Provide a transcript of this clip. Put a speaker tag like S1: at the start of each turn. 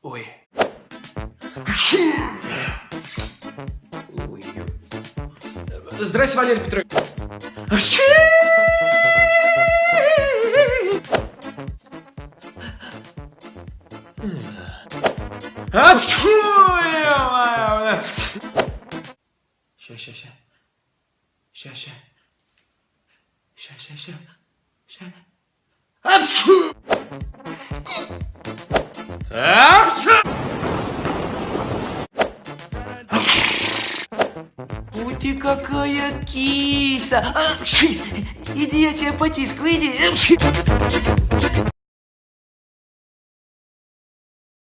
S1: Ой. Ой. Здрасте, Валерий Петрович.
S2: Ой, ты какая киса! Иди, я тебя потискаю, иди!